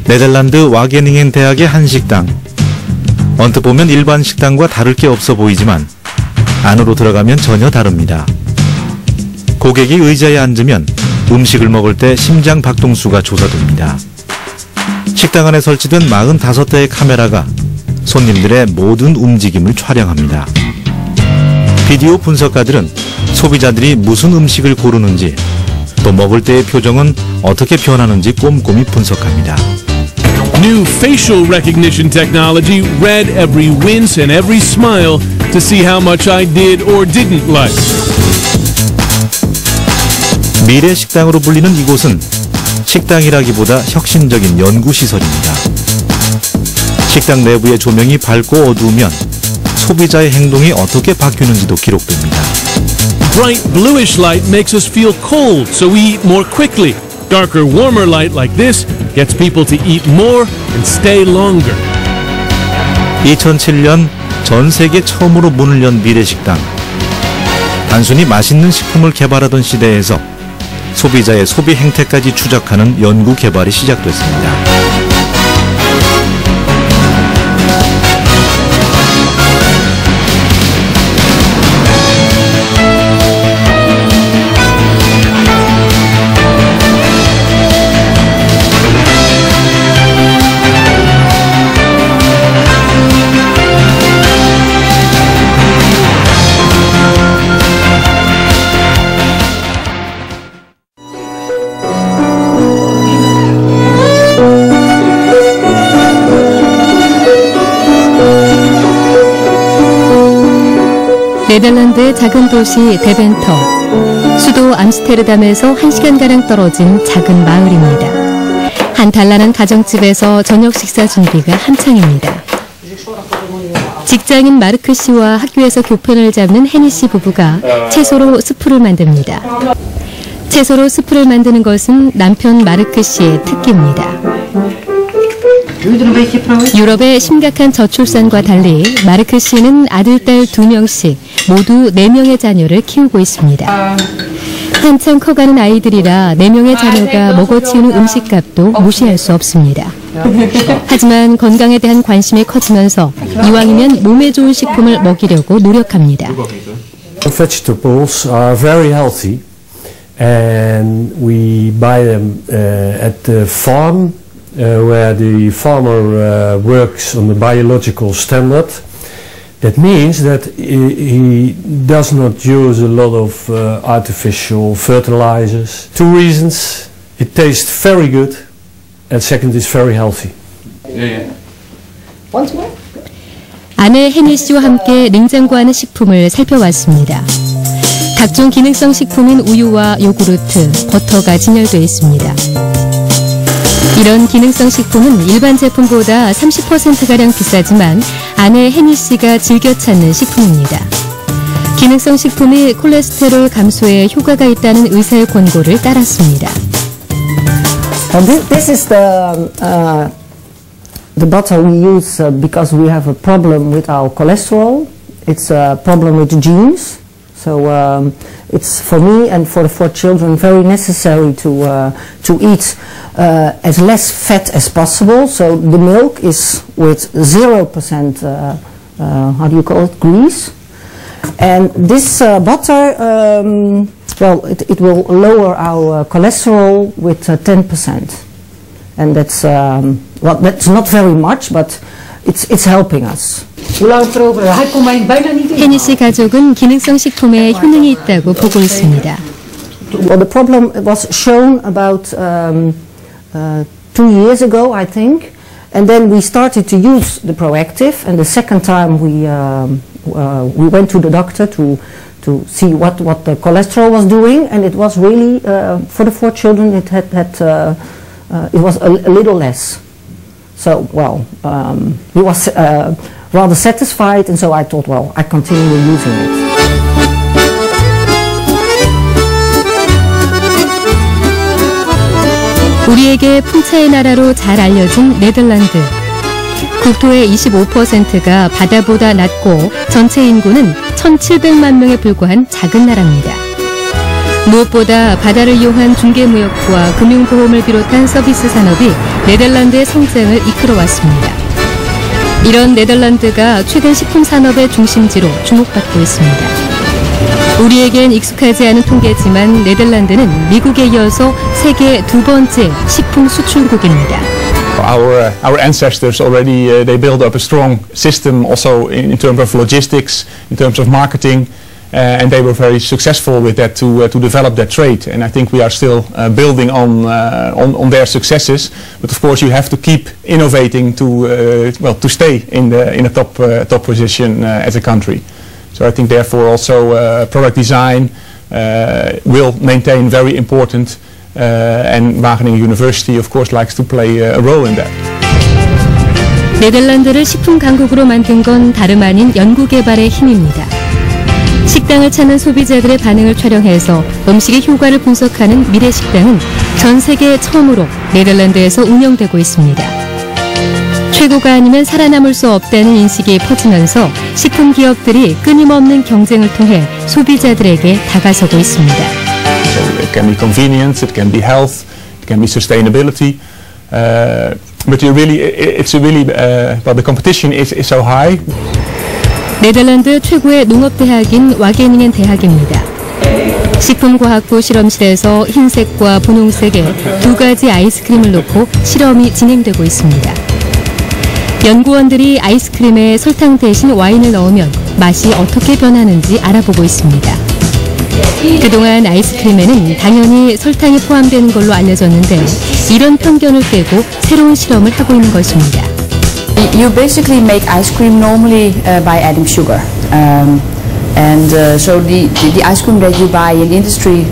네덜란드 와게닝엔 대학의 한 식당. 언뜻 보면 일반 식당과 다를 게 없어 보이지만 안으로 들어가면 전혀 다릅니다. 고객이 의자에 앉으면 음식을 먹을 때 심장 박동수가 조사됩니다. 식당 안에 설치된 45대의 카메라가 손님들의 모든 움직임을 촬영합니다. 비디오 분석가들은 소비자들이 무슨 음식을 고르는지 또 먹을 때의 표정은 어떻게 변하는지 꼼꼼히 분석합니다. New facial recognition technology read every wince and every smile to see how much I did or didn't like. 미래 식당으로 불리는 이곳은 식당이라기보다 혁신적인 연구시설입니다. 식당 내부의 조명이 밝고 어두우면 소비자의 행동이 어떻게 바뀌는지도 기록됩니다. Bright bluish light makes us feel cold, so we eat more quickly. Darker, warmer light like this gets people to eat more and stay longer. 2007년 전 세계 처음으로 문을 연 미래식당. 단순히 맛있는 식품을 개발하던 시대에서 소비자의 소비 행태까지 추적하는 연구 개발이 시작됐습니다. 네덜란드의 작은 도시 데벤터, 수도 암스테르담에서 1시간가량 떨어진 작은 마을입니다. 한 단란한 가정집에서 저녁 식사 준비가 한창입니다. 직장인 마르크 씨와 학교에서 교편을 잡는 헤니 씨 부부가 채소로 스프를 만듭니다. 채소로 스프를 만드는 것은 남편 마르크 씨의 특기입니다. 유럽의 심각한 저출산과 달리 마르크 씨는 아들, 딸 2명씩 모두 4명의 자녀를 키우고 있습니다. 한참 커가는 아이들이라 4명의 자녀가 먹어치우는 음식값도 무시할 수 없습니다. 하지만 건강에 대한 관심이 커지면서 이왕이면 몸에 좋은 식품을 먹이려고 노력합니다. Vegetables are very healthy and we buy them at the farm. Where the farmer works on the biological standard. That means that he does not use a lot of artificial fertilizers. 2 reasons: it tastes very good, and second, it's very healthy. 아내 헤니 씨와 함께 냉장고 안의 식품을 살펴봤습니다. 각종 기능성 식품인 우유와 요구르트, 버터가 진열되어 있습니다. 이런 기능성 식품은 일반 제품보다 30%가량 비싸지만 아내 헤니 씨가 즐겨 찾는 식품입니다. 기능성 식품이 콜레스테롤 감소에 효과가 있다는 의사의 권고를 따랐습니다. This is the butter we use because we have a problem with our cholesterol. It's a problem with the genes. So it's for me and for the 4 children very necessary to eat as less fat as possible. So the milk is with 0% how do you call it, grease. And this butter, well, it will lower our cholesterol with 10%. And that's well, that's not very much, but it's helping us. 헤니 씨 가족은 기능성 식품에 효능이 있다고 보고 있습니다. Well, the problem was shown about 2 years ago, I think, and then we started to use the Proactive. And the second time we went to the doctor to see what the cholesterol was doing, and it was really for the 4 children it it was a little less. So well, he was rather satisfied, and so I thought, well, I continue using it. 우리에게 풍차의 나라로 잘 알려진 네덜란드. 국토의 25%가 바다보다 낮고 전체 인구는 1,700만 명에 불과한 작은 나라입니다. 무엇보다 바다를 이용한 중개무역과 금융보험을 비롯한 서비스 산업이 네덜란드의 성장을 이끌어왔습니다. 이런 네덜란드가 최근 식품 산업의 중심지로 주목받고 있습니다. 우리에겐 익숙하지 않은 통계지만 네덜란드는 미국에 이어서 세계 두 번째 식품 수출국입니다. Our ancestors already they built up a strong system also in terms of logistics, in terms of marketing, and they were very successful with that to develop their trade. And I think we are still building on their successes. But of course, you have to keep innovating to stay in the top position as a country. So I think therefore also product design will maintain very important. And Wageningen University, of course, likes to play a role in that. 네덜란드를 식품 강국으로 만든 건 다름 아닌 연구개발의 힘입니다. 식당을 찾는 소비자들의 반응을 촬영해서 음식의 효과를 분석하는 미래식당은 전 세계 처음으로 네덜란드에서 운영되고 있습니다. 최고가 아니면 살아남을 수 없다는 인식이 퍼지면서 식품 기업들이 끊임없는 경쟁을 통해 소비자들에게 다가서고 있습니다. So it can be convenience, it can be health, it can be sustainability, but the competition is so high. 네덜란드 최고의 농업대학인 와게닝엔 대학입니다. 식품과학부 실험실에서 흰색과 분홍색의 두 가지 아이스크림을 놓고 실험이 진행되고 있습니다. 연구원들이 아이스크림에 설탕 대신 와인을 넣으면 맛이 어떻게 변하는지 알아보고 있습니다. 그동안 아이스크림에는 당연히 설탕이 포함되는 걸로 알려졌는데 이런 편견을 깨고 새로운 실험을 하고 있는 것입니다. You basically make ice cream normally by adding sugar, so the ice cream that you buy in industry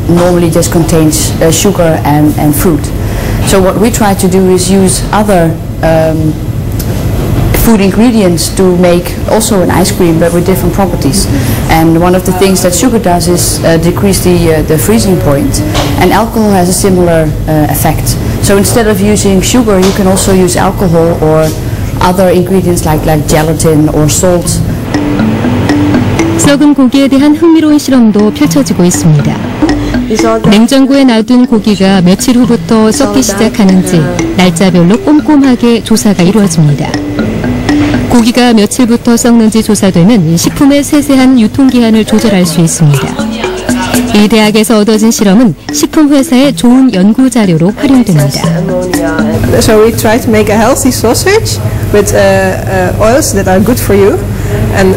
normally just contains sugar and fruit. So what we try to do is use other food ingredients to make also an ice cream but with different properties. And one of the things that sugar does is decrease the freezing point, and alcohol has a similar effect. So instead of using sugar, you can also use alcohol or other ingredients like gelatin or salt. 썩은 고기에 대한 흥미로운 실험도 펼쳐지고 있습니다. 냉장고에 놔둔 고기가 며칠 후부터 썩기 시작하는지 날짜별로 꼼꼼하게 조사가 이루어집니다. 고기가 며칠부터 썩는지 조사되면 식품의 세세한 유통기한을 조절할 수 있습니다. 이 대학에서 얻어진 실험은 식품회사의 좋은 연구 자료로 활용됩니다. So we try to make a healthy sausage with oils that are good for you. And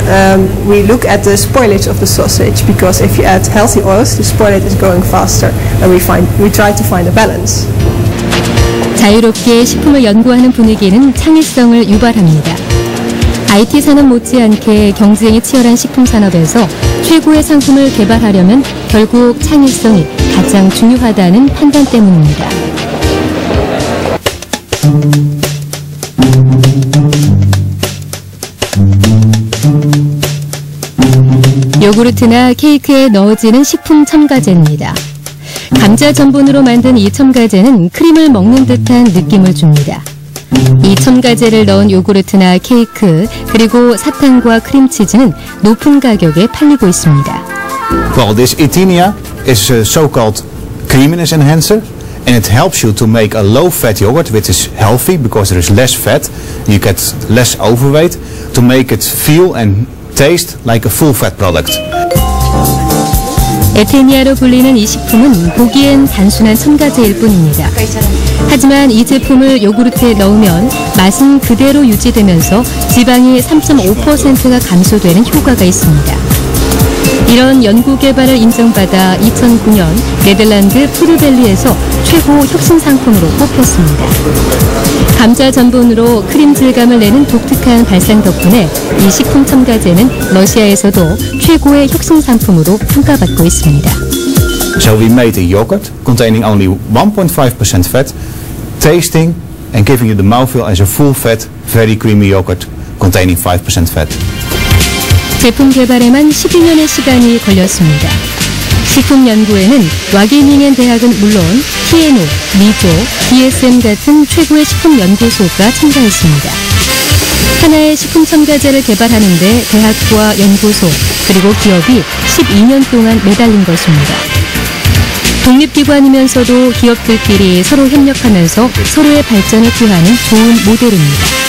we look at the spoilage of the sausage because if you add healthy oils, the spoilage is going faster. And we try to find a balance. 자유롭게 식품을 연구하는 분위기는 창의성을 유발합니다. IT 산업 못지않게 경쟁이 치열한 식품 산업에서 최고의 상품을 개발하려면 결국 창의성이 가장 중요하다는 판단 때문입니다. 요구르트나 케이크에 넣어지는 식품 첨가제입니다. 감자 전분으로 만든 이 첨가제는 크림을 먹는 듯한 느낌을 줍니다. 이 첨가제를 넣은 요구르트나 케이크, 그리고 사탕과 크림치즈는 높은 가격에 팔리고 있습니다. Well, this Ethenia is a so-called creaminess enhancer, and it helps you to make a low-fat yogurt, which is healthy because there is less fat, you get less overweight, to make it feel and taste like a full-fat product. 에테니아로 불리는 이 식품은 보기엔 단순한 첨가제일 뿐입니다. 하지만 이 제품을 요구르트에 넣으면 맛은 그대로 유지되면서 지방이 3.5%가 감소되는 효과가 있습니다. 이런 연구 개발을 인정받아 2009년 네덜란드 푸드밸리에서 최고 혁신 상품으로 뽑혔습니다. 감자 전분으로 크림 질감을 내는 독특한 발상 덕분에 이 식품 첨가제는 러시아에서도 최고의 혁신 상품으로 평가받고 있습니다. So we made a yogurt containing only 1.5% fat, tasting and giving you the mouthfeel as a full-fat, very creamy yogurt containing 5% fat. 제품 개발에만 12년의 시간이 걸렸습니다. 식품 연구에는 와게닝엔 대학은 물론 TNO, 미조, DSM 같은 최고의 식품 연구소가 참가했습니다. 하나의 식품 첨가제를 개발하는데 대학과 연구소 그리고 기업이 12년 동안 매달린 것입니다. 독립기관이면서도 기업들끼리 서로 협력하면서 서로의 발전을 기하는 좋은 모델입니다.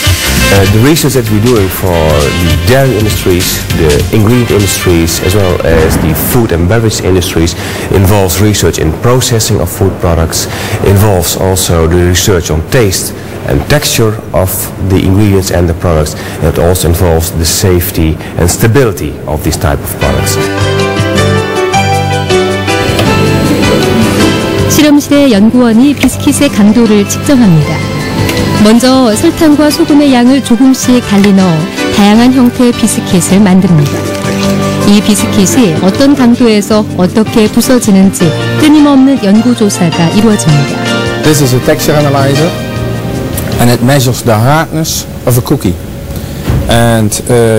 The research that we're doing for the dairy industries, the ingredient industries, as well as the food and beverage industries involves research in processing of food products, involves also the research on taste and texture of the ingredients and the products, and it also involves the safety and stability of these type of products. 실험실의 연구원이 비스킷의 강도를 측정합니다. 먼저 설탕과 소금의 양을 조금씩 달리 넣어 다양한 형태의 비스킷을 만듭니다. 이 비스킷이 어떤 강도에서 어떻게 부서지는지 끊임없는 연구조사가 이루어집니다. This is a texture analyzer and it measures the hardness of a cookie. And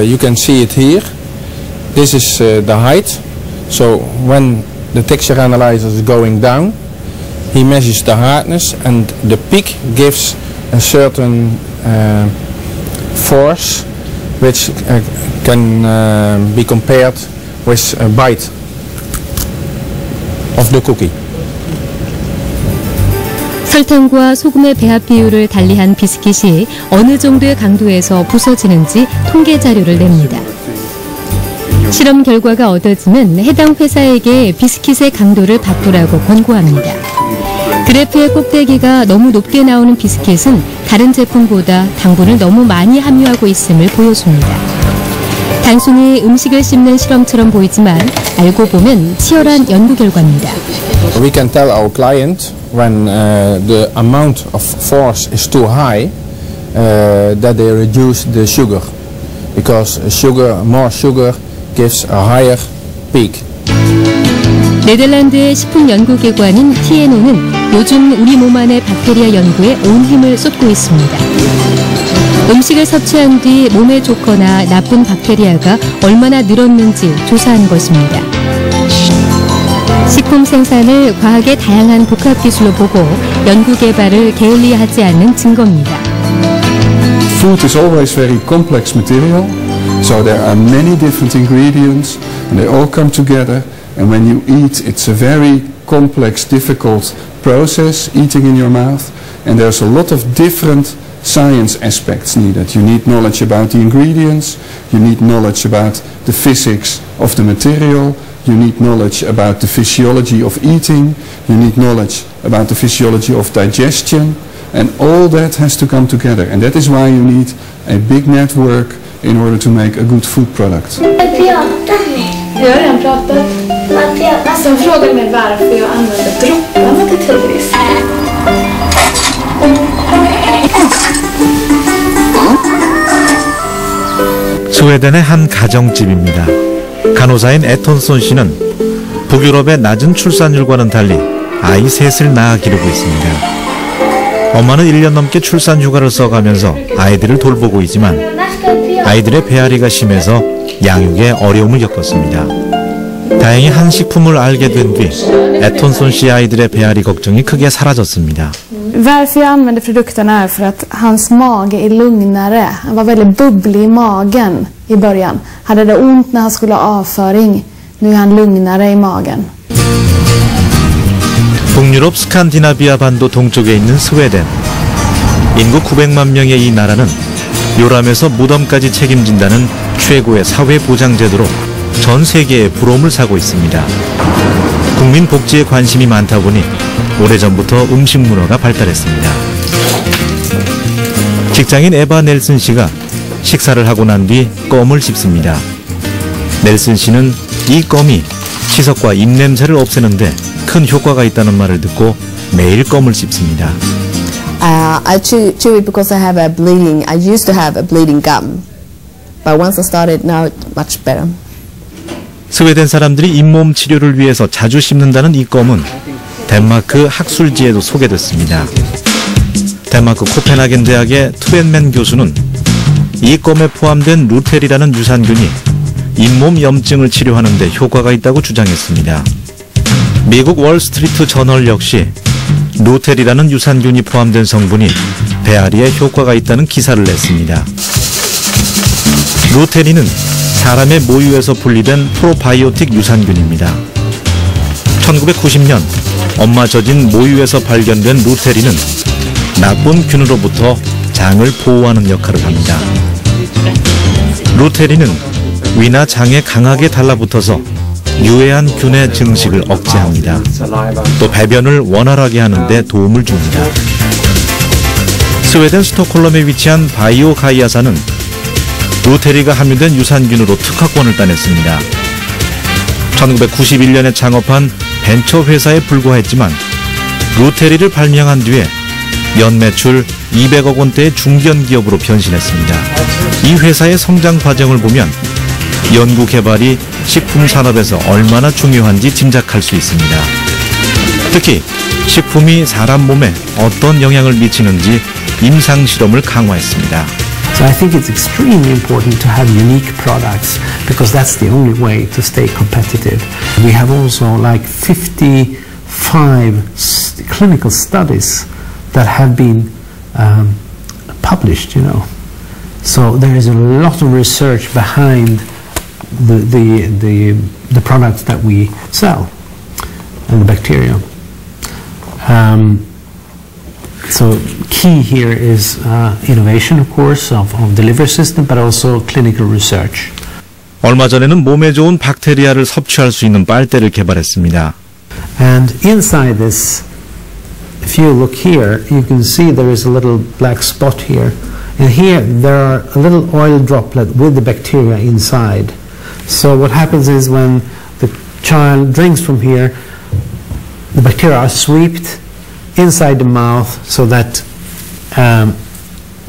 you can see it here. This is the height. So when the texture analyzer is going down, he measures the hardness and the peak gives a certain force which can be compared with a bite of the cookie. 설탕과 소금의 배합 비율을 달리한 비스킷이 어느 정도의 강도에서 부서지는지 통계 자료를 냅니다. 실험 결과가 얻어지면 해당 회사에게 비스킷의 강도를 바꾸라고 권고합니다. 그래프의 꼭대기가 너무 높게 나오는 비스킷은 다른 제품보다 당분을 너무 많이 함유하고 있음을 보여줍니다. 단순히 음식을 씹는 실험처럼 보이지만 알고 보면 치열한 연구 결과입니다. We can tell our client when the amount of force is too high that they reduce the sugar because more sugar gives a higher peak. 네덜란드의 식품 연구기관인 TNO는 요즘 우리 몸 안의 박테리아 연구에 온 힘을 쏟고 있습니다. 음식을 섭취한 뒤 몸에 좋거나 나쁜 박테리아가 얼마나 늘었는지 조사한 것입니다. 식품 생산을 과학의 다양한 복합 기술로 보고 연구 개발을 게을리하지 않는 증거입니다. Food is always very complex material, so there are many different ingredients and they all come together. And when you eat, it's a very complex, difficult process, eating in your mouth. And there's a lot of different science aspects needed. You need knowledge about the ingredients, you need knowledge about the physics of the material, you need knowledge about the physiology of eating, you need knowledge about the physiology of digestion, and all that has to come together. And that is why you need a big network in order to make a good food product. Jag har redan pratat. Sen frågade mig varför jag använder dropparna till Tigris. 스웨덴의 한 가정집입니다. 간호사인 에톤손 씨는 북유럽의 낮은 출산율과는 달리 아이 셋을 낳아 기르고 있습니다. 엄마는 1년 넘게 출산 휴가를 써가면서 아이들을 돌보고 있지만 아이들의 배앓이가 심해서 양육에 어려움을 겪었습니다. 다행히 한 식품을 알게 된 뒤 에톤손 씨 아이들의 배앓이 걱정이 크게 사라졌습니다. Varför jag använder produkterna är för att hans mage är lugnare. Han var väldigt bubblig i magen i början. Hade det ont när han skulle ha avföring. Nu är han lugnare i magen. 북유럽 스칸디나비아 반도 동쪽에 있는 스웨덴. 인구 900만 명의 이 나라는 요람에서 무덤까지 책임진다는 최고의 사회보장제도로 전 세계에 부러움을 사고 있습니다. 국민 복지에 관심이 많다 보니 오래전부터 음식 문화가 발달했습니다. 직장인 에바 넬슨 씨가 식사를 하고 난 뒤 껌을 씹습니다. 넬슨 씨는 이 껌이 치석과 입냄새를 없애는데 큰 효과가 있다는 말을 듣고 매일 껌을 씹습니다. I chew it because I have a bleeding. I used to have a bleeding gum, but once I started, now it's much better. 스웨덴 사람들이 잇몸 치료를 위해서 자주 씹는다는 이 껌은 덴마크 학술지에도 소개됐습니다. 덴마크 코펜하겐 대학의 투벤맨 교수는 이 껌에 포함된 루텔이라는 유산균이 잇몸 염증을 치료하는 데 효과가 있다고 주장했습니다. 미국 월스트리트 저널 역시 루텔이라는 유산균이 포함된 성분이 배앓이에 효과가 있다는 기사를 냈습니다. 루테린은 사람의 모유에서 분리된 프로바이오틱 유산균입니다. 1990년 엄마 젖인 모유에서 발견된 루테린은 나쁜 균으로부터 장을 보호하는 역할을 합니다. 루테린은 위나 장에 강하게 달라붙어서 유해한 균의 증식을 억제합니다. 또 배변을 원활하게 하는 데 도움을 줍니다. 스웨덴 스톡홀름에 위치한 바이오 가이아사는 루테리가 함유된 유산균으로 특허권을 따냈습니다. 1991년에 창업한 벤처 회사에 불과했지만 루테리를 발명한 뒤에 연매출 200억 원대의 중견 기업으로 변신했습니다. 이 회사의 성장 과정을 보면 연구 개발이 식품 산업에서 얼마나 중요한지 짐작할 수 있습니다. 특히 식품이 사람 몸에 어떤 영향을 미치는지 임상 실험을 강화했습니다. So I think it's extremely important to have unique products because that's the only way to stay competitive. We have also like 55 clinical studies that have been published, you know. So there is a lot of research behind the products that we sell and the bacteria. So key here is innovation, of course, of the liver system, but also clinical research. 얼마 전에는 몸에 좋은 박테리아를 섭취할 수 있는 빨대를 개발했습니다. And inside this, if you look here, you can see there is a little black spot here. And here there are a little oil droplet with the bacteria inside. So what happens is when the child drinks from here, the bacteria are swept inside the mouth so that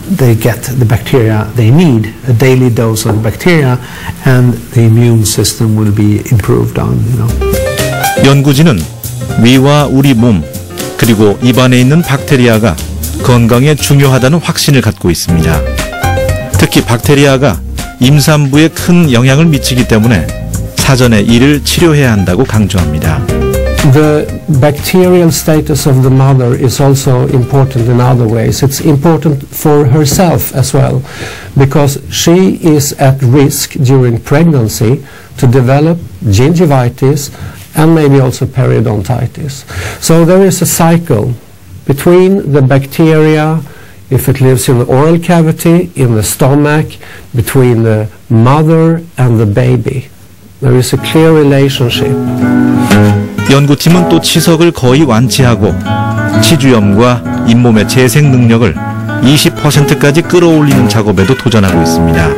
they get the bacteria they need, a daily dose of bacteria, and the immune system will be improved on, you know. 연구진은 위와 우리 몸, 그리고 입안에 있는 박테리아가 건강에 중요하다는 확신을 갖고 있습니다. 특히 박테리아가 임산부에 큰 영향을 미치기 때문에 사전에 이를 치료해야 한다고 강조합니다. The bacterial status of the mother is also important in other ways. It's important for herself as well, because she is at risk during pregnancy to develop gingivitis and maybe also periodontitis. So there is a cycle between the bacteria, if it lives in the oral cavity, in the stomach, between the mother and the baby. There is a clear relationship. 연구팀은 또 치석을 거의 완치하고 치주염과 잇몸의 재생 능력을 20%까지 끌어올리는 작업에도 도전하고 있습니다.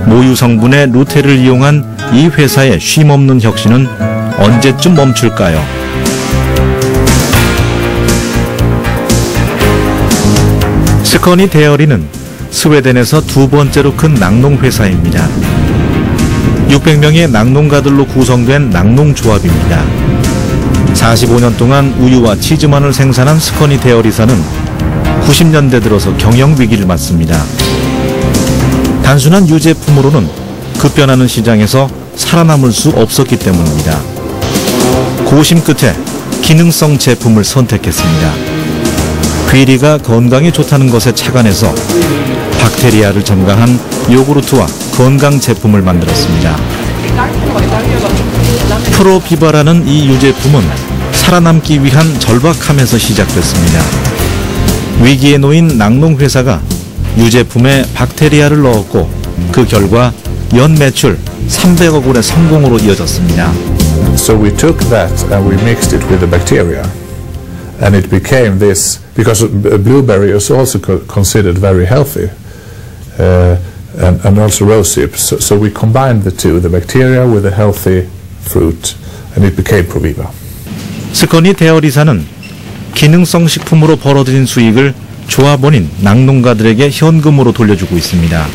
모유 성분의 루테를 이용한 이 회사의 쉼없는 혁신은 언제쯤 멈출까요? 스커니 데어리는 스웨덴에서 두 번째로 큰 낙농 회사입니다. 600명의 낙농가들로 구성된 낙농조합입니다. 45년 동안 우유와 치즈만을 생산한 스커니 데어리사는 90년대 들어서 경영 위기를 맞습니다. 단순한 유제품으로는 급변하는 시장에서 살아남을 수 없었기 때문입니다. 고심 끝에 기능성 제품을 선택했습니다. 귀리가 건강에 좋다는 것에 착안해서 박테리아를 첨가한 요구르트와 건강 제품을 만들었습니다. 프로비바라는 이 유제품은 살아남기 위한 절박함에서 시작됐습니다. 위기에 놓인 낙농회사가 유제품에 박테리아를 넣었고 그 결과 연 매출 300억 원의 성공으로 이어졌습니다. So we took that and we mixed it with the bacteria. And it became this, because blueberry is also considered very healthy, and also rosehip. So we combined the two, the bacteria with the healthy fruit, and it became Proviva. 스커니 데어리사는 기능성 식품으로 벌어들인 수익을 조합원인 낙농가들에게 현금으로 돌려주고 있습니다.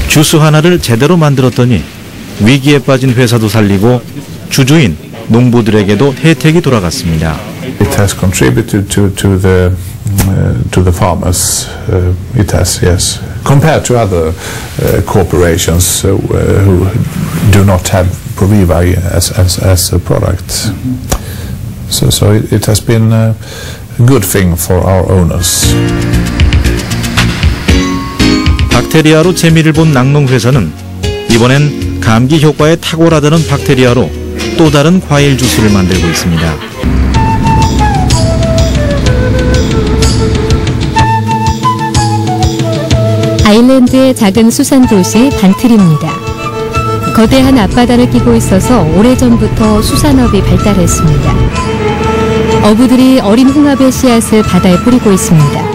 주스 하나를 제대로 만들었더니 위기에 빠진 회사도 살리고 주주인 농부들에게도 혜택이 돌아갔습니다. It has contributed to the farmers. It has, yes. Compared to other corporations who do not have Proviva as a product. So it has been a good thing for our owners. 박테리아로 재미를 본 낙농회사는 이번엔 감기 효과에 탁월하다는 박테리아로 또 다른 과일 주스를 만들고 있습니다. 아일랜드의 작은 수산도시 반트리입니다. 거대한 앞바다를 끼고 있어서 오래전부터 수산업이 발달했습니다. 어부들이 어린 홍합의 씨앗을 바다에 뿌리고 있습니다.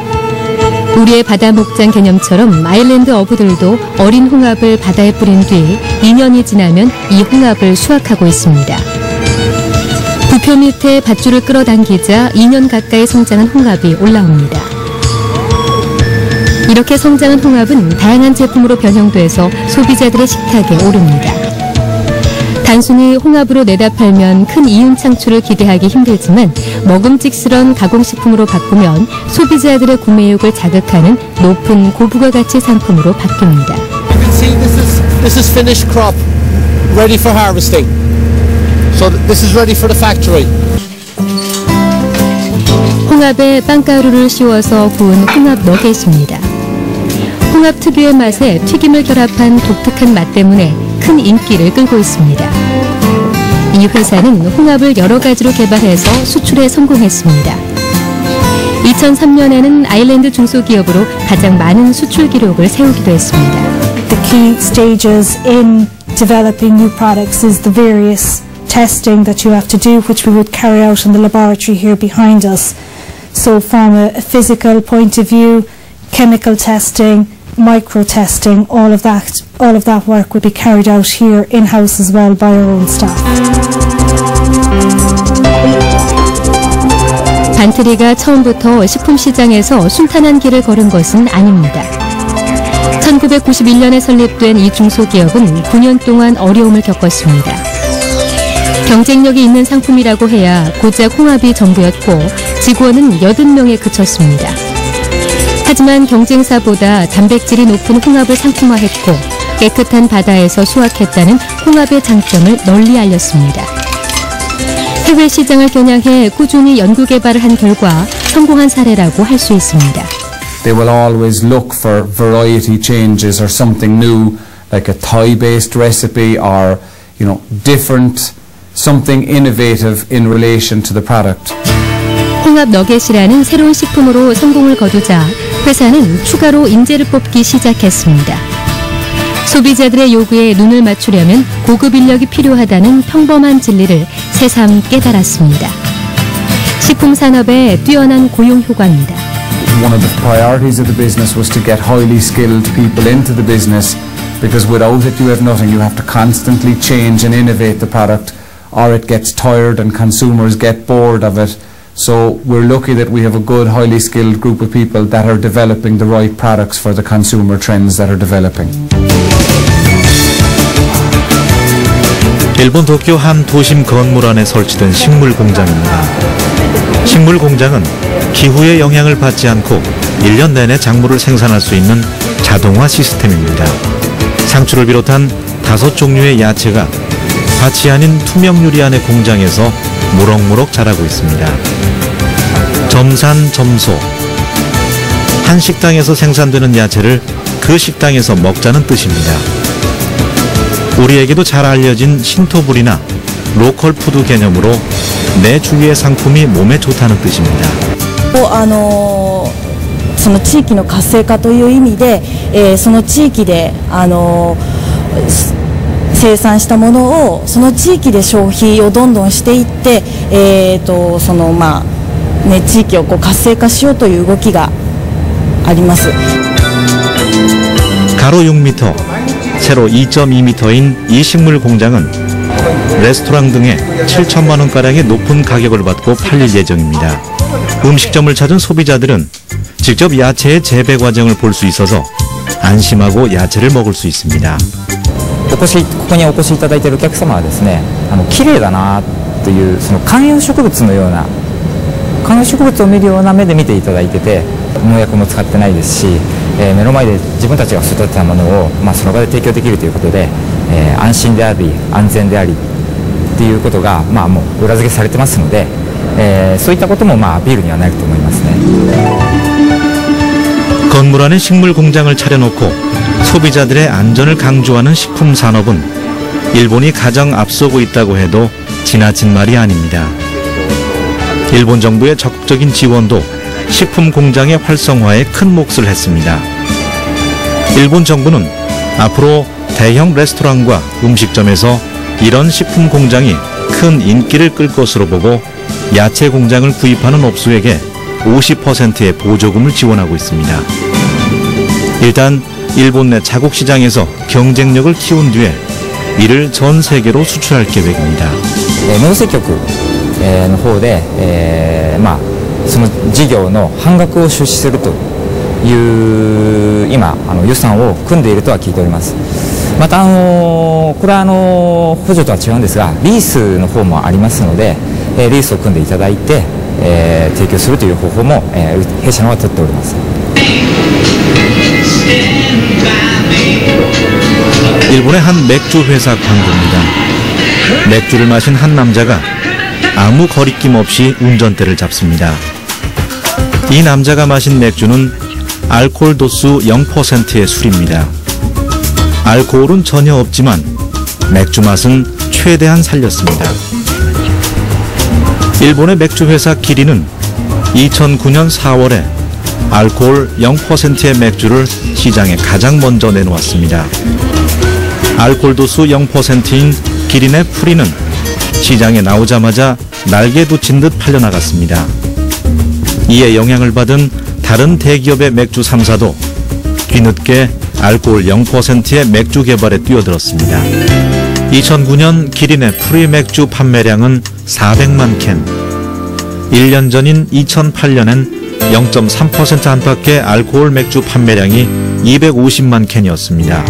우리의 바다 목장 개념처럼 아일랜드 어부들도 어린 홍합을 바다에 뿌린 뒤 2년이 지나면 이 홍합을 수확하고 있습니다. 부표 밑에 밧줄을 끌어당기자 2년 가까이 성장한 홍합이 올라옵니다. 이렇게 성장한 홍합은 다양한 제품으로 변형돼서 소비자들의 식탁에 오릅니다. 단순히 홍합으로 내다 팔면 큰 이윤 창출을 기대하기 힘들지만 먹음직스러운 가공식품으로 바꾸면 소비자들의 구매욕을 자극하는 높은 고부가가치 상품으로 바뀝니다. You can see this is finished crop, ready for harvesting. So this is ready for the factory. 홍합에 빵가루를 씌워서 구운 홍합 너겟입니다. 홍합 특유의 맛에 튀김을 결합한 독특한 맛 때문에 큰 인기를 끌고 있습니다. 이 회사는 홍합을 여러 가지로 개발해서 수출에 성공했습니다. 2003년에는 아일랜드 중소기업으로 가장 많은 수출 기록을 세우기도 했습니다. The key stages in developing new products is the various testing that you have to do, which we would carry out in the laboratory here behind us. So from a physical point of view, chemical testing, micro testing, all of that work would be carried out here in-house as well by our own staff. 반트리가 처음부터 식품 시장에서 순탄한 길을 걸은 것은 아닙니다. 1991년에 설립된 이 중소기업은 9년 동안 어려움을 겪었습니다. 경쟁력이 있는 상품이라고 해야 고작 홍합이 전부였고 직원은 80명에 그쳤습니다. 하지만 경쟁사보다 단백질이 높은 홍합을 상품화했고 깨끗한 바다에서 수확했다는 홍합의 장점을 널리 알렸습니다. 해외 시장을 겨냥해 꾸준히 연구 개발을 한 결과 성공한 사례라고 할 수 있습니다. They will always look for variety changes or something new, like a Thai-based recipe or, different, something innovative in relation to the product. 홍합 너겟이라는 새로운 식품으로 성공을 거두자 회사는 추가로 인재를 뽑기 시작했습니다. 소비자들의 요구에 눈을 맞추려면 고급 인력이 필요하다는 평범한 진리를 새삼 깨달았습니다. 식품 산업의 뛰어난 고용 효과입니다. One of the priorities of the business was to get highly skilled people into the business because without it you have nothing. You have to constantly change and innovate the product or it gets tired and consumers get bored of it. So we're lucky that we have a good, highly skilled group of people that are developing the right products for the consumer trends that are developing. 일본 도쿄 한 도심 건물 안에 설치된 식물 공장입니다. 식물 공장은 기후의 영향을 받지 않고 1년 내내 작물을 생산할 수 있는 자동화 시스템입니다. 상추를 비롯한 5종류의 야채가 밭이 아닌 투명 유리 안의 공장에서 무럭무럭 자라고 있습니다. 점산점소. 한 식당에서 생산되는 야채를 그 식당에서 먹자는 뜻입니다. 우리에게도 잘 알려진 신토불이나 로컬 푸드 개념으로 내 주위의 상품이 몸에 좋다는 뜻입니다. その地域の活性化という意味で、その地域で生産したものをその地域で消費をどんどんしていって、地域を活性化しようという動きがあります。 가로 6m, 세로 2.2m인 이 식물 공장은 레스토랑 등에 7천만 원가량의 높은 가격을 받고 팔릴 예정입니다. 음식점을 찾은 소비자들은 직접 야채의 재배 과정을 볼 수 있어서 안심하고 야채를 먹을 수 있습니다. ここにお越しいただいているお客様はですね、綺麗だなというその観葉植物のような観葉植物を見るような目で見ていただいてて、農薬も使ってないですし、目の前で自分たちが育てたものを、その場で提供できるということで、安心であり安全でありっていうことが、もう裏付けされてますので、そういったこともアピールにはなると思いますね。 건물 안에 식물 공장을 차려놓고 소비자들의 안전을 강조하는 식품 산업은 일본이 가장 앞서고 있다고 해도 지나친 말이 아닙니다. 일본 정부의 적극적인 지원도 식품 공장의 활성화에 큰 몫을 했습니다. 일본 정부는 앞으로 대형 레스토랑과 음식점에서 이런 식품 공장이 큰 인기를 끌 것으로 보고 야채 공장을 구입하는 업소에게 50%의 보조금을 지원하고 있습니다. 일단 일본 내 자국 시장에서 경쟁력을 키운 뒤에 이를 전 세계로 수출할 계획입니다. 農政局の方で、その事業の半額を出資するという今予算を組んでいるとは聞いております。またこれは補助とは違うんですがリースの方もありますので、リースを組んでいただいて、提供するという方法も、弊社の方は取っております。 일본의 한 맥주 회사 광고입니다. 맥주를 마신 한 남자가 아무 거리낌 없이 운전대를 잡습니다. 이 남자가 마신 맥주는 알코올 도수 0%의 술입니다. 알코올은 전혀 없지만 맥주 맛은 최대한 살렸습니다. 일본의 맥주 회사 기린은 2009년 4월에 알코올 0%의 맥주를 시장에 가장 먼저 내놓았습니다. 알코올 도수 0%인 기린의 프리는 시장에 나오자마자 날개 돋친 듯 팔려나갔습니다. 이에 영향을 받은 다른 대기업의 맥주 3사도 뒤늦게 알코올 0%의 맥주 개발에 뛰어들었습니다. 2009년 기린의 프리 맥주 판매량은 400만 캔. 1년 전인 2008년엔 0.3% 안팎의 알코올 맥주 판매량이 250만 캔이었습니다.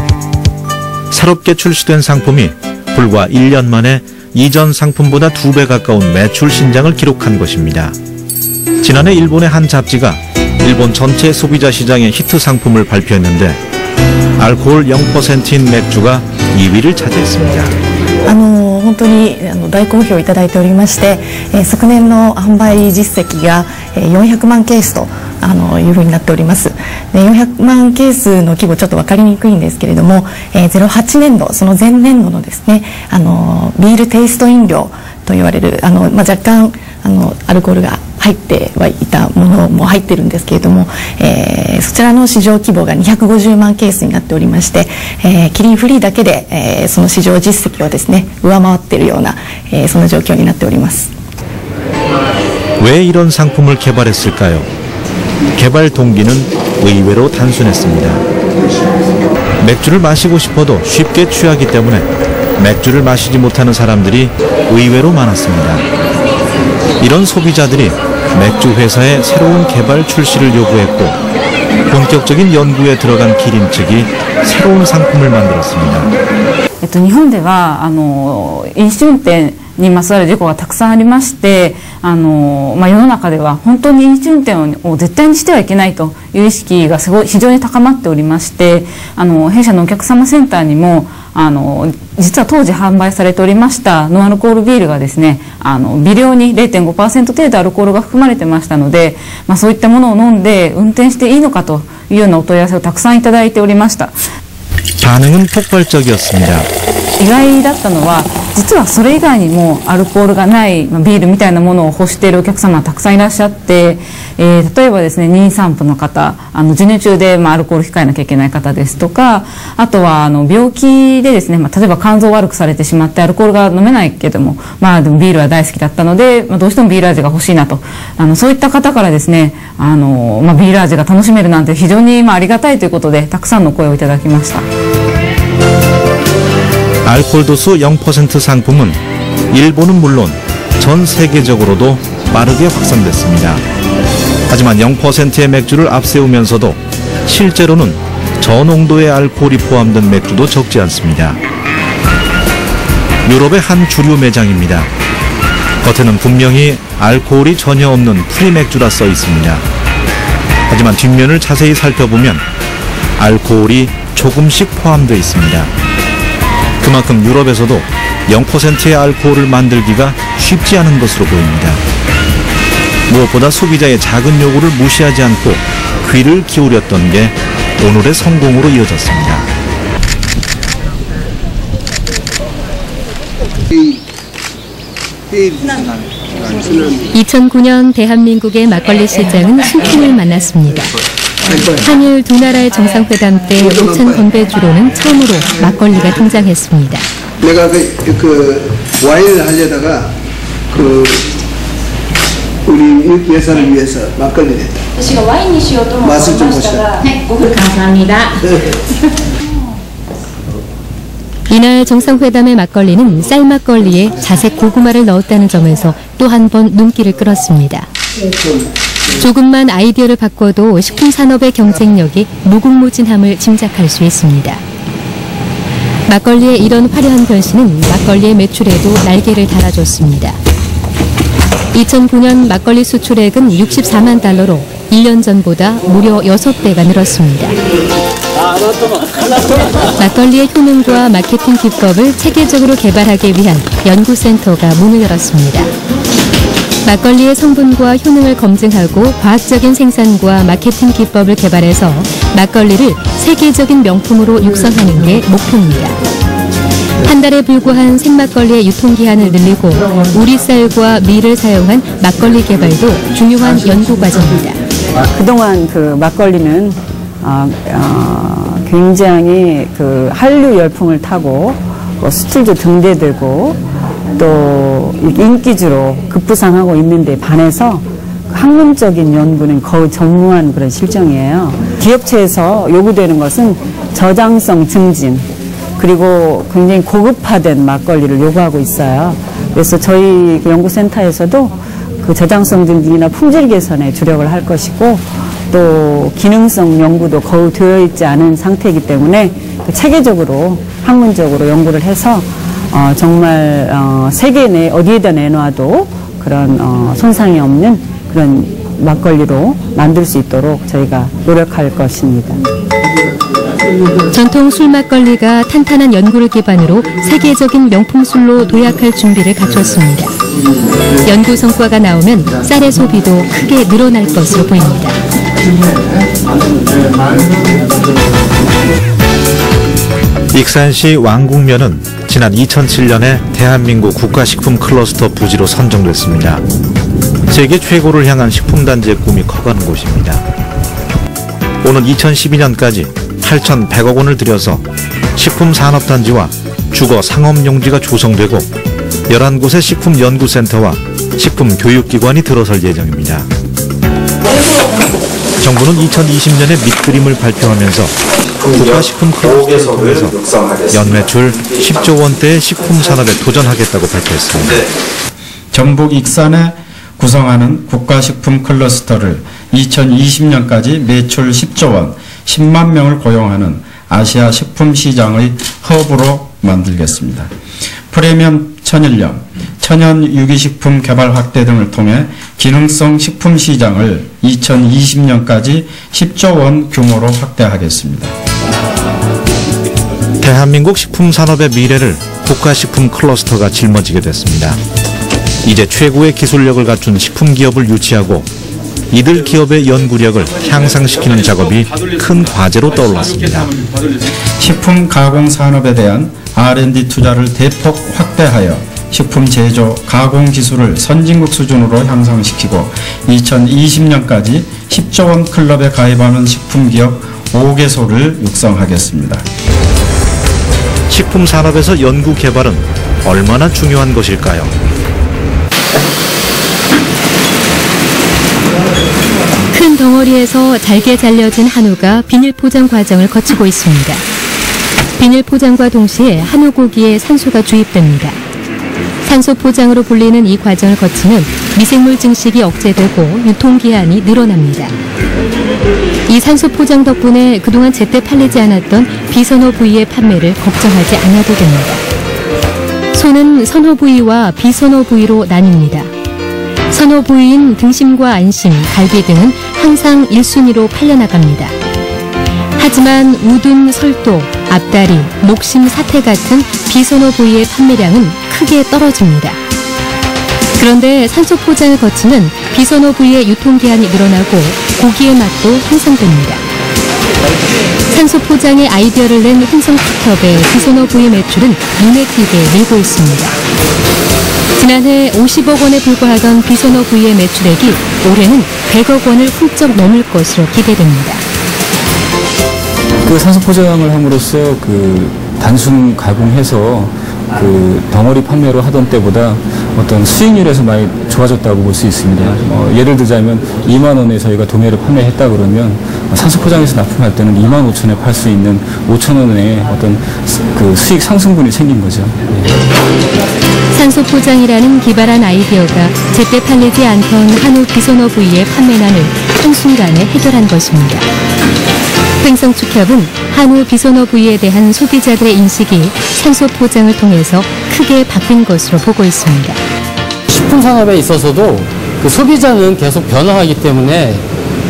새롭게 출시된 상품이 불과 1년 만에 이전 상품보다 2배 가까운 매출 신장을 기록한 것입니다. 지난해 일본의 한 잡지가 일본 전체 소비자 시장의 히트 상품을 발표했는데 알코올 0%인 맥주가 2위를 차지했습니다. 本当に大好評いただいておりまして、昨年の販売実績が400万ケースというふうになっております。400万ケースの規模ちょっと分かりにくいんですけれども、08年度その前年度のですねビールテイスト飲料と言われる若干アルコールが入ってはいたものも入ってるんですけれども、そちらの市場規模が250万ケースになっておりまして、キリンフリーだけで、その市場実績をですね上回っているような、そんな状況になっております。 왜 이런 상품을 개발했을까요? 개발 동기는 의외로 단순했습니다. 맥주를 마시고 싶어도 쉽게 취하기 때문에 맥주를 마시지 못하는 사람들이 의외로 많았습니다. 이런 소비자들이 맥주 회사의 새로운 개발 출시를 요구했고 본격적인 연구에 들어간 기린 측이 새로운 상품을 만들었습니다. 日本では飲酒運転にまつわる事故がたくさんありまして、世の中では本当に飲酒運転を絶対にしてはいけないという意識が非常に高まっておりまして、弊社のお客様センターにも実は当時販売されておりましたノンアルコールビールがですね微量に 0.5% 程度アルコールが含まれてましたので、そういったものを飲んで運転していいのかというようなお問い合わせをたくさんいただいておりました。 반응은 폭발적이었습니다. 意外だったのは実はそれ以外にもアルコールがないビールみたいなものを欲しているお客様はたくさんいらっしゃって、例えばですね妊産婦の方授乳中でアルコール控えなきゃいけない方ですとか、あとは病気でですね例えば肝臓を悪くされてしまってアルコールが飲めないけどもでもビールは大好きだったので、どうしてもビール味が欲しいなとそういった方からですねビール味が楽しめるなんて非常にありがたいということでたくさんの声をいただきました。 알코올 도수 0% 상품은 일본은 물론 전 세계적으로도 빠르게 확산됐습니다. 하지만 0%의 맥주를 앞세우면서도 실제로는 저농도의 알코올이 포함된 맥주도 적지 않습니다. 유럽의 한 주류 매장입니다. 겉에는 분명히 알코올이 전혀 없는 프리 맥주라 써 있습니다. 하지만 뒷면을 자세히 살펴보면 알코올이 조금씩 포함되어 있습니다. 그만큼 유럽에서도 0%의 알코올을 만들기가 쉽지 않은 것으로 보입니다. 무엇보다 소비자의 작은 요구를 무시하지 않고 귀를 기울였던 게 오늘의 성공으로 이어졌습니다. 2009년 대한민국의 막걸리 시장은 순탄을 만났습니다. 한일 두 나라의 정상회담 때 오찬 건배주로는 처음으로 막걸리가 등장했습니다. 내가 그 와인을 하려다가 우리 예산을 위해서 막걸리 냈다. 맛을 좀 보시다. 감사합니다. 이날 정상회담의 막걸리는 쌀막걸리에 자색 고구마를 넣었다는 점에서 또 한 번 눈길을 끌었습니다. 조금만 아이디어를 바꿔도 식품산업의 경쟁력이 무궁무진함을 짐작할 수 있습니다. 막걸리의 이런 화려한 변신은 막걸리의 매출에도 날개를 달아줬습니다. 2009년 막걸리 수출액은 64만 달러로 1년 전보다 무려 6배가 늘었습니다. 막걸리의 효능과 마케팅 기법을 체계적으로 개발하기 위한 연구센터가 문을 열었습니다. 막걸리의 성분과 효능을 검증하고 과학적인 생산과 마케팅 기법을 개발해서 막걸리를 세계적인 명품으로 육성하는 게 목표입니다. 한 달에 불과한 생막걸리의 유통기한을 늘리고 우리 쌀과 밀을 사용한 막걸리 개발도 중요한 연구 과정입니다. 그동안 그 막걸리는 굉장히 그 한류 열풍을 타고 수출도 등대되고 또 인기주로 급부상하고 있는데 반해서 학문적인 연구는 거의 전무한 그런 실정이에요. 기업체에서 요구되는 것은 저장성 증진 그리고 굉장히 고급화된 막걸리를 요구하고 있어요. 그래서 저희 연구센터에서도 그 저장성 증진이나 품질 개선에 주력을 할 것이고 또 기능성 연구도 거의 되어 있지 않은 상태이기 때문에 체계적으로 학문적으로 연구를 해서 정말 세계 내 어디에다 내놔도 그런 손상이 없는 그런 막걸리로 만들 수 있도록 저희가 노력할 것입니다. 전통 술 막걸리가 탄탄한 연구를 기반으로 세계적인 명품술로 도약할 준비를 갖췄습니다. 연구 성과가 나오면 쌀의 소비도 크게 늘어날 것으로 보입니다. 익산시 왕궁면은 지난 2007년에 대한민국 국가식품 클러스터 부지로 선정됐습니다. 세계 최고를 향한 식품단지의 꿈이 커가는 곳입니다. 오는 2012년까지 8,100억 원을 들여서 식품산업단지와 주거상업용지가 조성되고 11곳의 식품연구센터와 식품교육기관이 들어설 예정입니다. 정부는 2020년에 밑그림을 발표하면서 국가식품 클러스터를 통해서 연매출 10조 원대의 식품산업에 도전하겠다고 발표했습니다. 전북 익산에 구성하는 국가식품 클러스터를 2020년까지 매출 10조 원, 10만 명을 고용하는 아시아 식품시장의 허브로 만들겠습니다. 프리미엄 천일염, 천연 유기식품 개발 확대 등을 통해 기능성 식품 시장을 2020년까지 10조 원 규모로 확대하겠습니다. 대한민국 식품산업의 미래를 국가식품 클러스터가 짊어지게 됐습니다. 이제 최고의 기술력을 갖춘 식품기업을 유치하고 이들 기업의 연구력을 향상시키는 작업이 큰 과제로 떠올랐습니다. 식품 가공 산업에 대한 R&D 투자를 대폭 확대하여 식품 제조, 가공 기술을 선진국 수준으로 향상시키고 2020년까지 10조 원 클럽에 가입하는 식품기업 5개소를 육성하겠습니다. 식품 산업에서 연구 개발은 얼마나 중요한 것일까요? 큰 덩어리에서 잘게 잘려진 한우가 비닐 포장 과정을 거치고 있습니다. 비닐 포장과 동시에 한우 고기에 산소가 주입됩니다. 산소 포장으로 불리는 이 과정을 거치면 미생물 증식이 억제되고 유통기한이 늘어납니다. 이 산소 포장 덕분에 그동안 제때 팔리지 않았던 비선호 부위의 판매를 걱정하지 않아도 됩니다. 소는 선호 부위와 비선호 부위로 나뉩니다. 선호 부위인 등심과 안심, 갈비 등은 항상 1순위로 팔려나갑니다. 하지만 우둔, 설도, 앞다리, 목심, 사태 같은 비선호 부위의 판매량은 크게 떨어집니다. 그런데 산소 포장을 거치는 비선호 부위의 유통기한이 늘어나고 고기의 맛도 향상됩니다. 산소 포장의 아이디어를 낸 흥성축협의 비선호 부위 매출은 눈에 띄게 늘고 있습니다. 지난해 50억 원에 불과하던 비선호 부위의 매출액이 올해는 100억 원을 훌쩍 넘을 것으로 기대됩니다. 그 산소 포장을 함으로써 그 단순 가공해서 그 덩어리 판매로 하던 때보다 어떤 수익률에서 많이 좋아졌다고 볼 수 있습니다. 예를 들자면 2만 원에 저희가 도매를 판매했다 그러면 산소 포장해서 납품할 때는 2만 5천에 팔 수 있는 5천 원의 어떤 그 수익 상승분이 생긴 거죠. 산소 포장이라는 기발한 아이디어가 제때 팔리지 않던 한우 비선호 부위의 판매난을 한순간에 해결한 것입니다. 횡성축협은 한우 비선호 부위에 대한 소비자들의 인식이 산소 포장을 통해서 크게 바뀐 것으로 보고 있습니다. 식품 산업에 있어서도 그 소비자는 계속 변화하기 때문에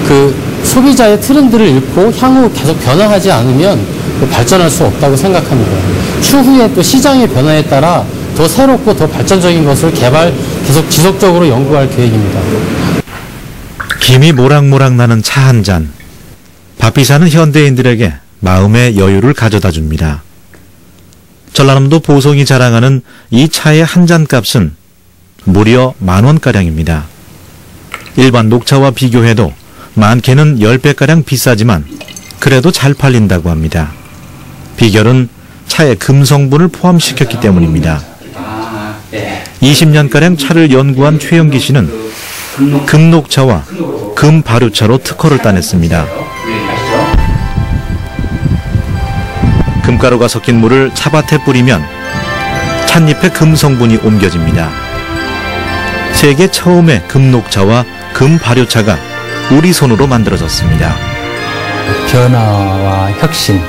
그 소비자의 트렌드를 읽고 향후 계속 변화하지 않으면 발전할 수 없다고 생각합니다. 추후에 또 시장의 변화에 따라 더 새롭고 더 발전적인 것을 계속 지속적으로 연구할 계획입니다. 김이 모락모락 나는 차 한 잔. 바삐 사는 현대인들에게 마음의 여유를 가져다 줍니다. 전라남도 보성이 자랑하는 이 차의 한 잔 값은 무려 10,000원가량입니다. 일반 녹차와 비교해도 많게는 10배가량 비싸지만 그래도 잘 팔린다고 합니다. 비결은 차에 금 성분을 포함시켰기 때문입니다. 20년가량 차를 연구한 최영기 씨는 금녹차와 금발효차로 특허를 따냈습니다. 금가루가 섞인 물을 차밭에 뿌리면 찻잎에 금 성분이 옮겨집니다. 세계 처음의 금녹차와 금발효차가 우리 손으로 만들어졌습니다. 변화와 혁신,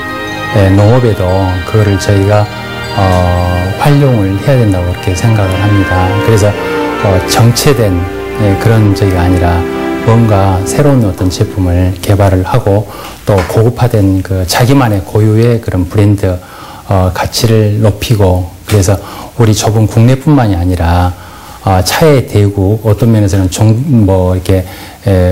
농업에도 그거를 저희가 활용을 해야 된다고 그렇게 생각을 합니다. 그래서 정체된 그런 저희가 아니라 뭔가 새로운 어떤 제품을 개발을 하고 또 고급화된 그 자기만의 고유의 그런 브랜드 가치를 높이고, 그래서 우리 좁은 국내뿐만이 아니라 차의 대국, 어떤 면에서는 이렇게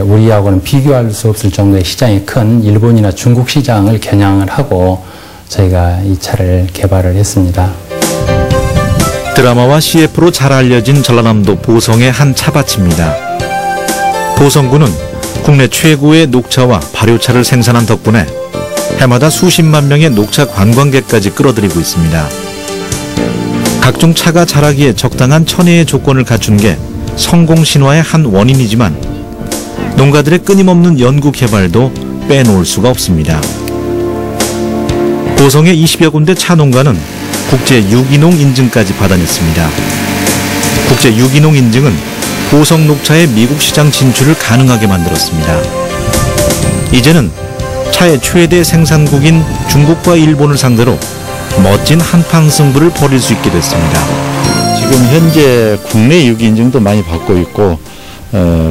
우리하고는 비교할 수 없을 정도의 시장이 큰 일본이나 중국 시장을 겨냥을 하고 저희가 이 차를 개발을 했습니다. 드라마와 CF로 잘 알려진 전라남도 보성의 한 차밭입니다. 보성군은 국내 최고의 녹차와 발효차를 생산한 덕분에 해마다 수십만 명의 녹차 관광객까지 끌어들이고 있습니다. 각종 차가 자라기에 적당한 천혜의 조건을 갖춘 게 성공 신화의 한 원인이지만 농가들의 끊임없는 연구 개발도 빼놓을 수가 없습니다. 보성의 20여 군데 차 농가는 국제 유기농 인증까지 받아냈습니다. 국제 유기농 인증은 보성 녹차의 미국 시장 진출을 가능하게 만들었습니다. 이제는 차의 최대 생산국인 중국과 일본을 상대로 멋진 한판 승부를 벌일 수 있게 됐습니다. 지금 현재 국내 유기 인증도 많이 받고 있고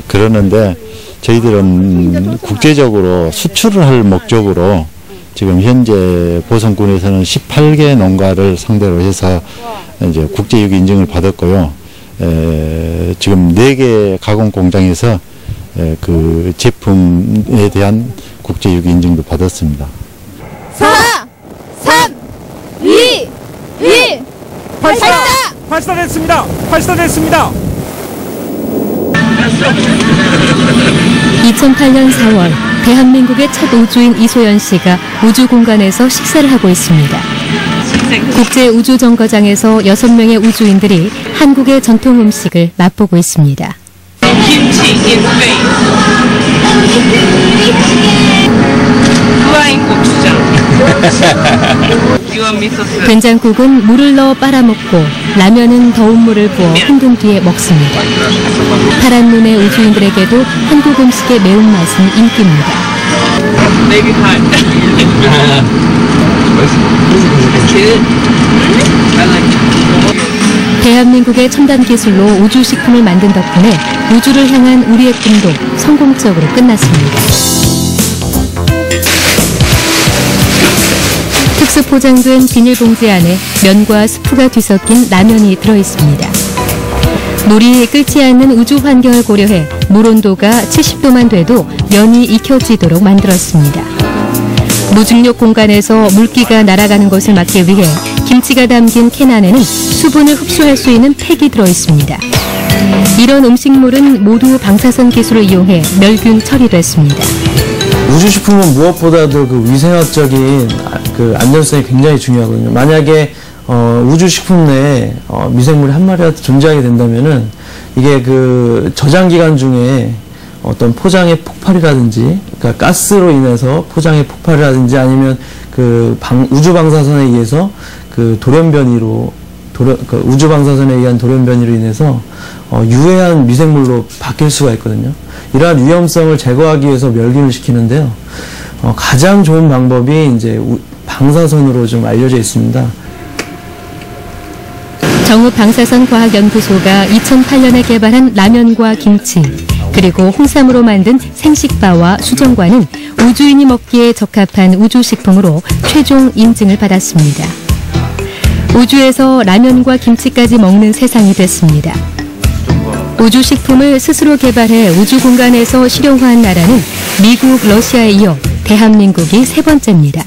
그러는데 저희들은 국제적으로 수출을 할 목적으로 지금 현재 보성군에서는 18개 농가를 상대로 해서 이제 국제 유기 인증을 받았고요. 지금 4개 가공 공장에서 그 제품에 대한 국제 유기 인증도 받았습니다. 4, 3, 2, 1, 발사됐습니다. 발사됐습니다. 2008년 4월 대한민국의 첫 우주인 이소연 씨가 우주 공간에서 식사를 하고 있습니다. 국제 우주 정거장에서 6명의 우주인들이 한국의 전통 음식을 맛보고 있습니다. 된장국은 물을 넣어 빨아먹고 라면은 더운 물을 부어 흔든 뒤에 먹습니다. 파란 눈의 우주인들에게도 한국 음식의 매운맛은 인기입니다. 대한민국의 첨단 기술로 우주식품을 만든 덕분에 우주를 향한 우리의 꿈도 성공적으로 끝났습니다. 특수 포장된 비닐봉지 안에 면과 스프가 뒤섞인 라면이 들어있습니다. 물이 끓지 않는 우주 환경을 고려해 물 온도가 70도만 돼도 면이 익혀지도록 만들었습니다. 무중력 공간에서 물기가 날아가는 것을 막기 위해 김치가 담긴 캔 안에는 수분을 흡수할 수 있는 팩이 들어있습니다. 이런 음식물은 모두 방사선 기술을 이용해 멸균 처리됐습니다. 우주식품은 무엇보다도 그 위생학적인 그 안전성이 굉장히 중요하거든요. 만약에 우주식품 내에 미생물이 한 마리라도 존재하게 된다면은 이게 그 저장 기간 중에 어떤 포장의 폭발이라든지, 그러니까 가스로 인해서 포장의 폭발이라든지 아니면 그 우주 방사선에 의해서 그 우주 방사선에 의한 돌연변이로 인해서 유해한 미생물로 바뀔 수가 있거든요. 이러한 위험성을 제거하기 위해서 멸균을 시키는데요. 가장 좋은 방법이 이제 방사선으로 좀 알려져 있습니다. 정읍방사선과학연구소가 2008년에 개발한 라면과 김치, 그리고 홍삼으로 만든 생식바와 수정과는 우주인이 먹기에 적합한 우주식품으로 최종 인증을 받았습니다. 우주에서 라면과 김치까지 먹는 세상이 됐습니다. 우주식품을 스스로 개발해 우주공간에서 실용화한 나라는 미국, 러시아에 이어 대한민국이 세 번째입니다.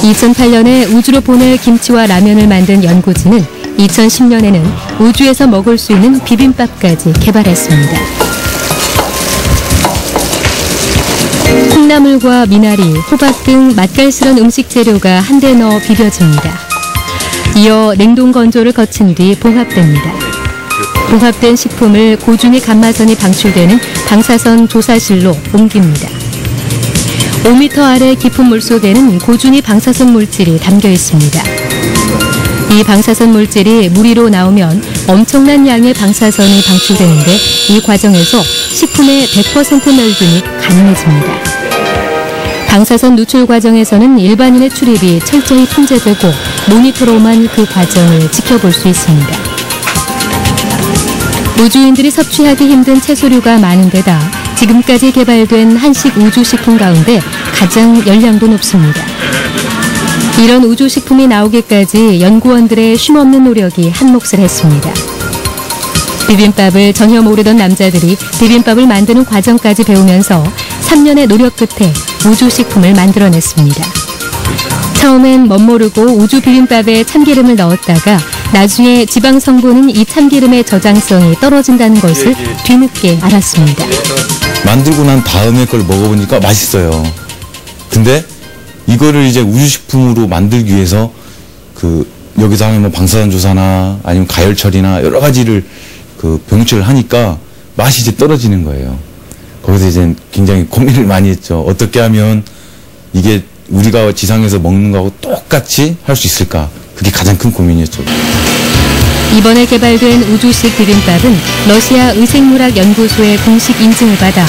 2008년에 우주로 보낼 김치와 라면을 만든 연구진은 2010년에는 우주에서 먹을 수 있는 비빔밥까지 개발했습니다. 콩나물과 미나리, 호박 등 맛깔스러운 음식 재료가 한데 넣어 비벼집니다. 이어 냉동 건조를 거친 뒤 봉합됩니다. 봉합된 식품을 고준위 감마선이 방출되는 방사선 조사실로 옮깁니다. 5m 아래 깊은 물속에는 고준위 방사선 물질이 담겨 있습니다. 이 방사선 물질이 물 위로 나오면 엄청난 양의 방사선이 방출되는데 이 과정에서 식품의 100% 멸균이 가능해집니다. 방사선 누출 과정에서는 일반인의 출입이 철저히 통제되고 모니터로만 그 과정을 지켜볼 수 있습니다. 우주인들이 섭취하기 힘든 채소류가 많은 데다 지금까지 개발된 한식 우주식품 가운데 가장 열량도 높습니다. 이런 우주식품이 나오기까지 연구원들의 쉼없는 노력이 한몫을 했습니다. 비빔밥을 전혀 모르던 남자들이 비빔밥을 만드는 과정까지 배우면서 3년의 노력 끝에 우주식품을 만들어냈습니다. 처음엔 멋모르고 우주 비빔밥에 참기름을 넣었다가 나중에 지방 성분은 이 참기름의 저장성이 떨어진다는 것을 뒤늦게 알았습니다. 만들고 난 다음에 걸 먹어보니까 맛있어요. 근데 이거를 이제 우주식품으로 만들기 위해서 여기서 하면 뭐 방사선 조사나 아니면 가열 처리나 여러 가지를 병치를 하니까 맛이 이제 떨어지는 거예요. 거기서 이제 굉장히 고민을 많이 했죠. 어떻게 하면 이게 우리가 지상에서 먹는 거하고 똑같이 할 수 있을까? 그게 가장 큰 고민이었죠. 이번에 개발된 우주식 비빔밥은 러시아 의생물학연구소의 공식 인증을 받아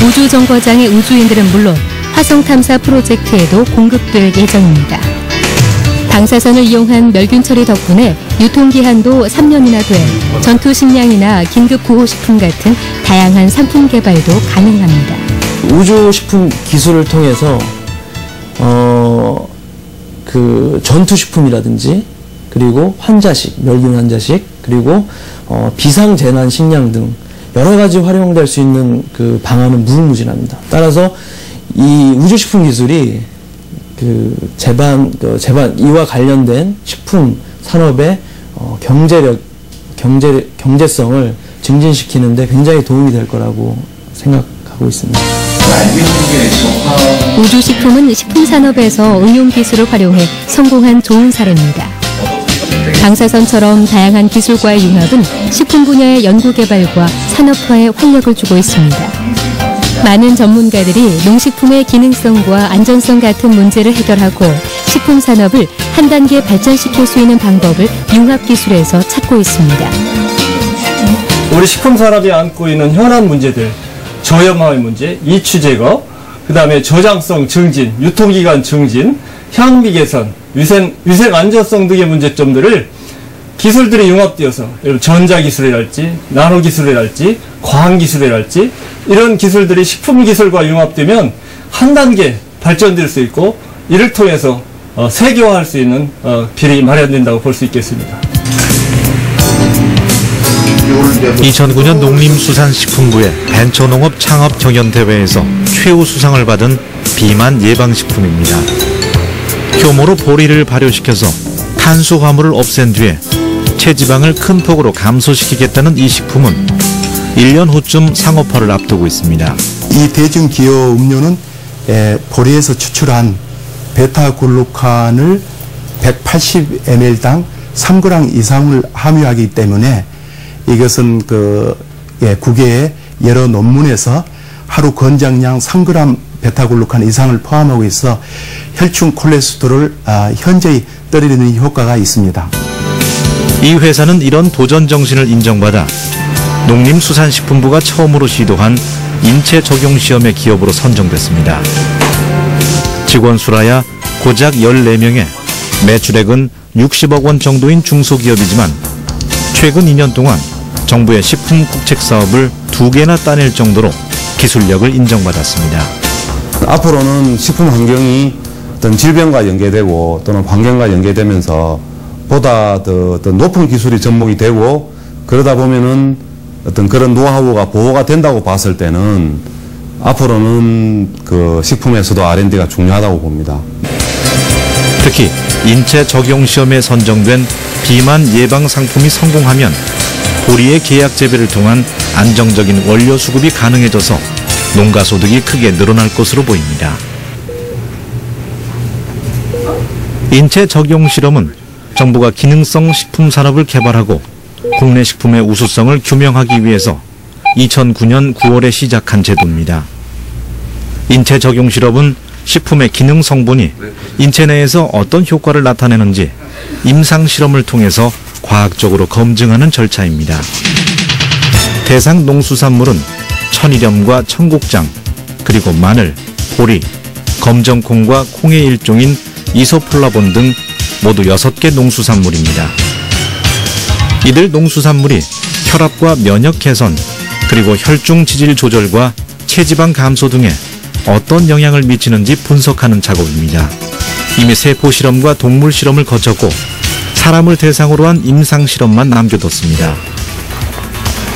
우주정거장의 우주인들은 물론 화성 탐사 프로젝트에도 공급될 예정입니다. 방사선을 이용한 멸균 처리 덕분에 유통기한도 3년이나 돼 전투식량이나 긴급구호식품 같은 다양한 상품 개발도 가능합니다. 우주식품 기술을 통해서 전투식품이라든지 그리고 환자식, 멸균 환자식, 그리고 비상재난 식량 등 여러 가지 활용될 수 있는 그 방안은 무궁무진합니다. 따라서 이 우주식품 기술이 이와 관련된 식품 산업의 경제성을 증진시키는데 굉장히 도움이 될 거라고 생각하고 있습니다. 우주식품은 식품산업에서 응용기술을 활용해 성공한 좋은 사례입니다. 방사선처럼 다양한 기술과의 융합은 식품 분야의 연구개발과 산업화에 활력을 주고 있습니다. 많은 전문가들이 농식품의 기능성과 안전성 같은 문제를 해결하고 식품 산업을 한 단계 발전시킬 수 있는 방법을 융합기술에서 찾고 있습니다. 우리 식품 산업이 안고 있는 현안 문제들, 저염화의 문제, 이추 제거, 그 다음에 저장성 증진, 유통기간 증진, 향미 개선, 위생 안전성 등의 문제점들을 기술들이 융합되어서 전자기술이랄지 나노기술이랄지 과학기술이랄지 이런 기술들이 식품기술과 융합되면 한 단계 발전될 수 있고 이를 통해서 세계화할 수 있는 길이 마련된다고 볼 수 있겠습니다. 2009년 농림수산식품부의 벤처농업 창업 경연대회에서 최우수상을 받은 비만 예방식품입니다. 효모로 보리를 발효시켜서 탄수화물을 없앤 뒤에 체지방을 큰 폭으로 감소시키겠다는 이 식품은 1년 후쯤 상업화를 앞두고 있습니다. 이 대중기호 음료는 보리에서 추출한 베타글루칸을 180ml당 3g 이상을 함유하기 때문에 이것은 국외의 여러 논문에서 하루 권장량 3g 베타글루칸 이상을 포함하고 있어 혈중 콜레스테롤을 현저히 떨어뜨리는 효과가 있습니다. 이 회사는 이런 도전 정신을 인정받아 농림수산식품부가 처음으로 시도한 인체 적용 시험의 기업으로 선정됐습니다. 직원 수라야 고작 14명에 매출액은 60억 원 정도인 중소기업이지만 최근 2년 동안 정부의 식품 국책 사업을 2개나 따낼 정도로 기술력을 인정받았습니다. 앞으로는 식품 환경이 어떤 질병과 연계되고 또는 환경과 연계되면서 보다 더 높은 기술이 접목이 되고 그러다 보면은 어떤 그런 노하우가 보호가 된다고 봤을 때는 앞으로는 그 식품에서도 R&D가 중요하다고 봅니다. 특히 인체 적용 시험에 선정된 비만 예방 상품이 성공하면 보리의 계약 재배를 통한 안정적인 원료 수급이 가능해져서 농가 소득이 크게 늘어날 것으로 보입니다. 인체 적용 실험은 정부가 기능성 식품 산업을 개발하고 국내 식품의 우수성을 규명하기 위해서 2009년 9월에 시작한 제도입니다. 인체 적용 실험은 식품의 기능 성분이 인체 내에서 어떤 효과를 나타내는지 임상 실험을 통해서 과학적으로 검증하는 절차입니다. 대상 농수산물은 천일염과 청국장, 그리고 마늘, 보리, 검정콩과 콩의 일종인 이소플라본 등 모두 6개 농수산물입니다. 이들 농수산물이 혈압과 면역 개선, 그리고 혈중 지질 조절과 체지방 감소 등에 어떤 영향을 미치는지 분석하는 작업입니다. 이미 세포 실험과 동물 실험을 거쳤고 사람을 대상으로 한 임상 실험만 남겨뒀습니다.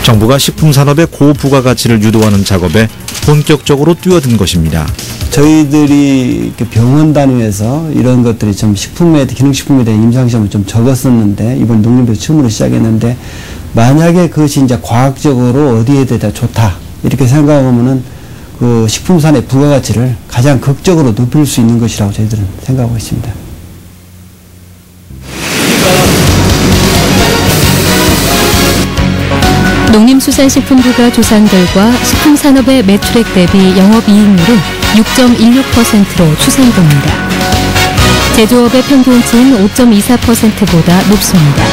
정부가 식품 산업의 고부가가치를 유도하는 작업에 본격적으로 뛰어든 것입니다. 저희들이 병원 단위에서 이런 것들이 좀 기능식품에 대한 임상시험을 좀 적었었는데 이번 농림부에서 처음으로 시작했는데 만약에 그것이 이제 과학적으로 어디에 대해 좋다 이렇게 생각하면은 그 식품산의 부가가치를 가장 극적으로 높일 수 있는 것이라고 저희들은 생각하고 있습니다. 농림수산식품부가 조사한 결과 식품산업의 매출액 대비 영업이익률은 6.16%로 추산됩니다. 제조업의 평균치인 5.24%보다 높습니다.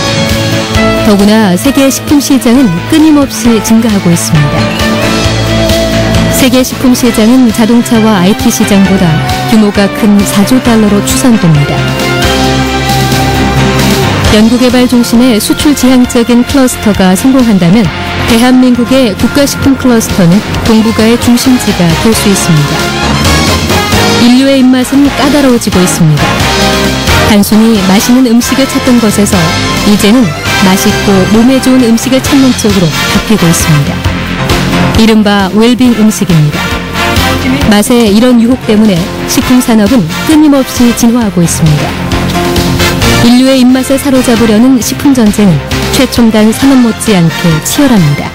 더구나 세계 식품 시장은 끊임없이 증가하고 있습니다. 세계 식품 시장은 자동차와 IT 시장보다 규모가 큰 4조 달러로 추산됩니다. 연구개발 중심의 수출 지향적인 클러스터가 성공한다면 대한민국의 국가식품 클러스터는 동북아의 중심지가 될 수 있습니다. 인류의 입맛은 까다로워지고 있습니다. 단순히 맛있는 음식을 찾던 것에서 이제는 맛있고 몸에 좋은 음식을 찾는 쪽으로 바뀌고 있습니다. 이른바 웰빙 음식입니다. 맛의 이런 유혹 때문에 식품 산업은 끊임없이 진화하고 있습니다. 인류의 입맛을 사로잡으려는 식품 전쟁은 최첨단 산업 못지않게 치열합니다.